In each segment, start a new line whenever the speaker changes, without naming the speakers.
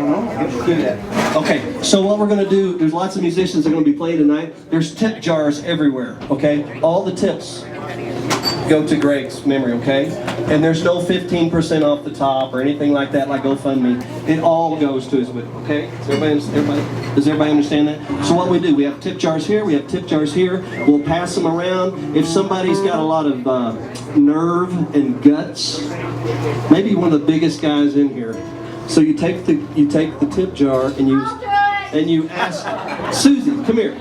Okay, so what we're going to do, there's lots of musicians that are going to be playing tonight. There's tip jars everywhere, okay? All the tips go to Greg's memory, okay? And there's no 15% off the top or anything like that, like GoFundMe. It all goes to his widow, okay? Does everybody understand that? So what we do, we have tip jars here, we have tip jars here. We'll pass them around. If somebody's got a lot of nerve and guts, maybe one of the biggest guys in here. So you take the tip jar and you ask Susie, come here.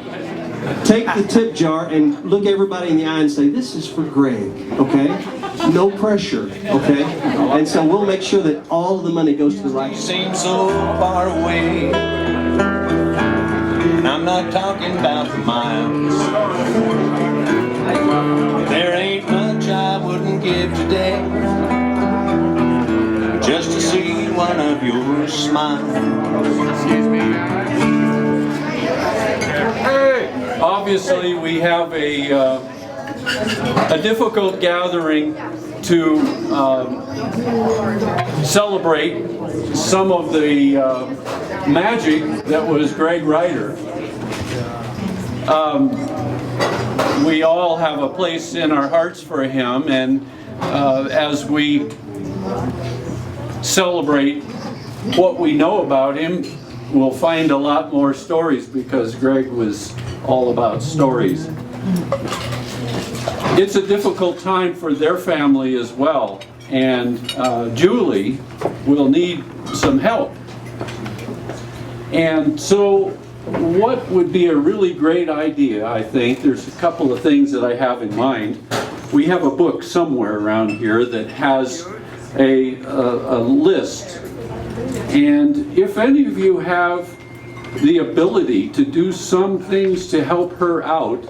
Take the tip jar and look everybody in the eye and say, this is for Greg, okay? No pressure, okay? And so we'll make sure that all of the money goes to the right.
You seem so far away, and I'm not talking about the miles. There ain't much I wouldn't give today, just to see one of your smiles. Excuse me.
Obviously, we have a difficult gathering to celebrate some of the magic that was Greg Ryder. We all have a place in our hearts for him, and as we celebrate what we know about him, we'll find a lot more stories, because Greg was all about stories. It's a difficult time for their family as well, and Julie will need some help. And so what would be a really great idea, I think, there's a couple of things that I have in mind. We have a book somewhere around here that has a list, and if any of you have the ability to do some things to help her out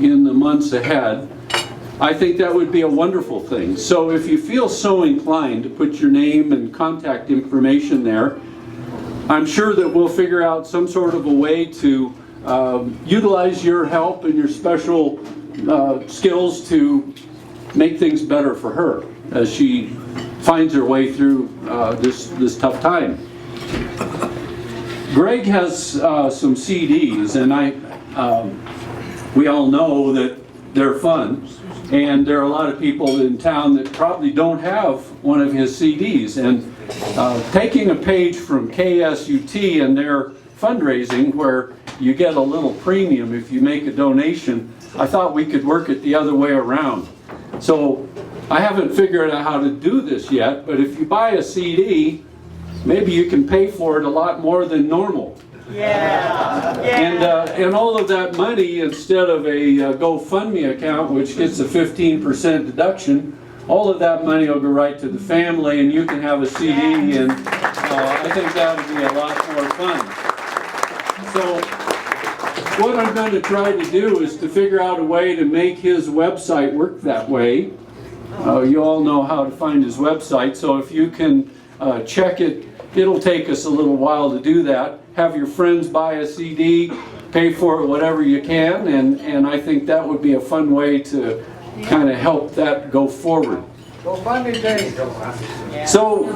in the months ahead, I think that would be a wonderful thing. So if you feel so inclined to put your name and contact information there, I'm sure that we'll figure out some sort of a way to utilize your help and your special skills to make things better for her as she finds her way through this tough time. Greg has some CDs, and we all know that they're fun, and there are a lot of people in town that probably don't have one of his CDs. And taking a page from KSUT and their fundraising, where you get a little premium if you make a donation, I thought we could work it the other way around. So I haven't figured out how to do this yet, but if you buy a CD, maybe you can pay for it a lot more than normal.
Yeah.
And all of that money, instead of a GoFundMe account, which gets a 15% deduction, all of that money will go right to the family, and you can have a CD, and I think that would be a lot more fun. So what I'm going to try to do is to figure out a way to make his website work that way. You all know how to find his website, so if you can check it, it'll take us a little while to do that. Have your friends buy a CD, pay for it whatever you can, and I think that would be a fun way to kind of help that go forward. So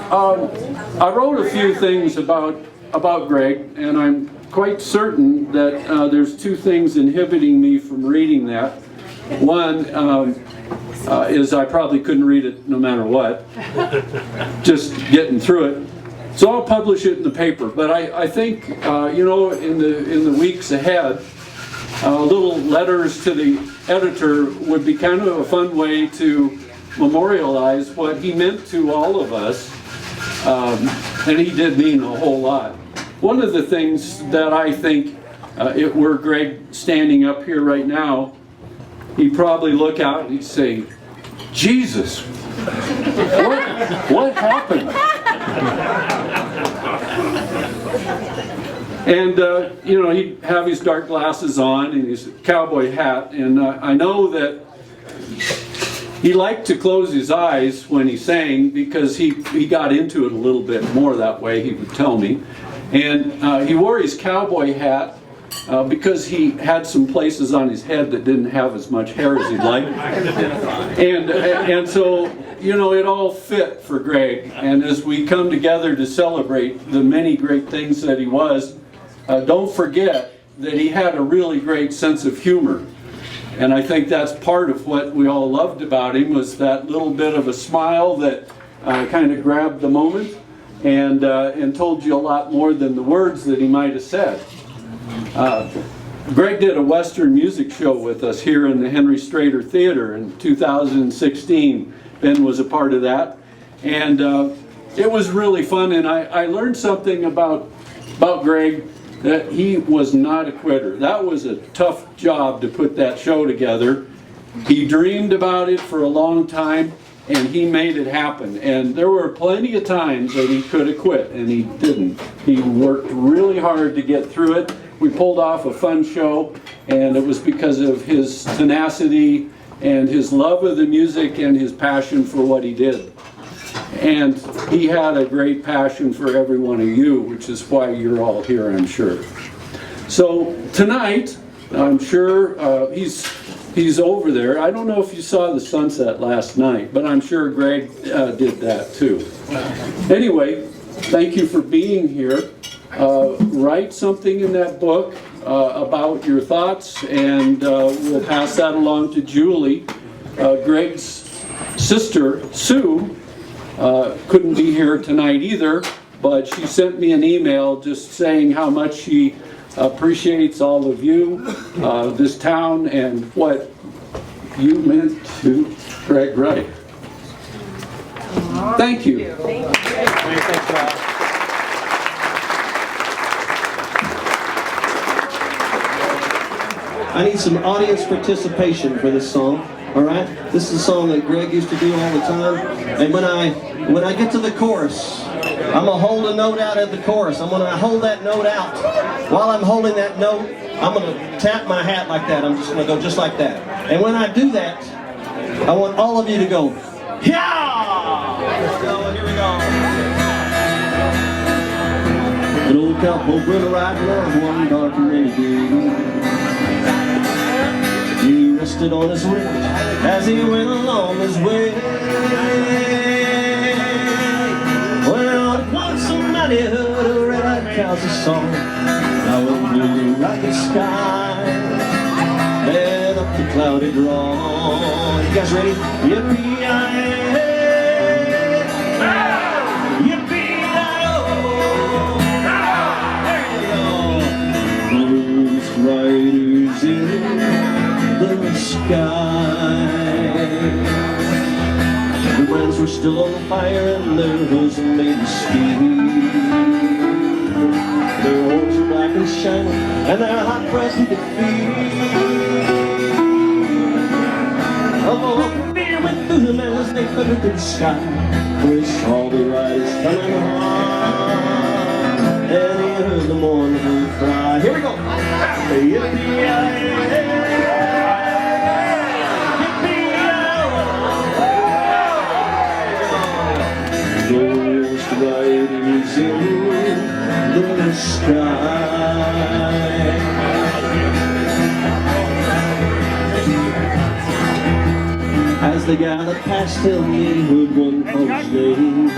I wrote a few things about Greg, and I'm quite certain that there's two things inhibiting me from reading that. One is I probably couldn't read it no matter what, just getting through it. So I'll publish it in the paper, but I think you know, in the weeks ahead, little letters to the editor would be kind of a fun way to memorialize what he meant to all of us, and he did mean a whole lot. One of the things that I think, were Greg standing up here right now, he'd probably look out and he'd say, Jesus, what happened? And you know, he'd have his dark glasses on and his cowboy hat, and I know that he liked to close his eyes when he sang, because he got into it a little bit more that way, he would tell me. And he wore his cowboy hat because he had some places on his head that didn't have as much hair as he'd like. And so you know, it all fit for Greg. And as we come together to celebrate the many great things that he was, don't forget that he had a really great sense of humor. And I think that's part of what we all loved about him, was that little bit of a smile that kind of grabbed the moment and told you a lot more than the words that he might have said. Greg did a Western music show with us here in the Henry Strader Theater in 2016. Ben was a part of that. And it was really fun, and I learned something about Greg, that he was not a quitter. That was a tough job to put that show together. He dreamed about it for a long time, and he made it happen. And there were plenty of times that he could have quit, and he didn't. He worked really hard to get through it. We pulled off a fun show, and it was because of his tenacity and his love of the music and his passion for what he did. And he had a great passion for every one of you, which is why you're all here, I'm sure. So tonight, I'm sure he's over there. I don't know if you saw the sunset last night, but I'm sure Greg did that too. Anyway, thank you for being here. Write something in that book about your thoughts, and we'll pass that along to Julie. Greg's sister, Sue, couldn't be here tonight either, but she sent me an email just saying how much she appreciates all of you, this town, and what you meant to Greg Ryder. Thank you.
I need some audience participation for this song. All right, this is a song that Greg used to do all the time. And when I get to the chorus, I'm gonna hold a note out at the chorus. I'm gonna hold that note out. While I'm holding that note, I'm gonna tap my hat like that. I'm just gonna go just like that. And when I do that, I want all of you to go, yeah! Here we go. An old cowboy brother riding on one dark and rainy day. He rested on his ridge as he went along his way. Well, once somebody heard a red-eyed cow's song. Now it blew like the sky and up the cloudy dawn. You guys ready? Yippee-yi-yi, yippee-yi-oh. There you go. Blues riders in the sky. The brands were still on fire and their hooves were made of steel. Their oars were black and shiny and their hot breath you could feel. Oh, fear went through them as they fluttered through the sky. For he saw the riders coming on, and he heard the mournful cry. Here we go. Yippee-yi-yi. Ghost riders in the sky. As they gathered past him, he heard one call's name.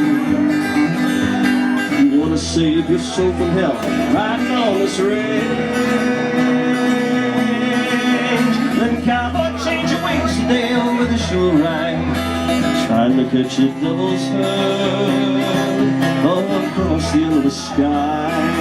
You want to save your soul from hell, riding on this range. Then cowboy, change your wings today over the shore ride, trying to catch a devil's herd across the end of the sky.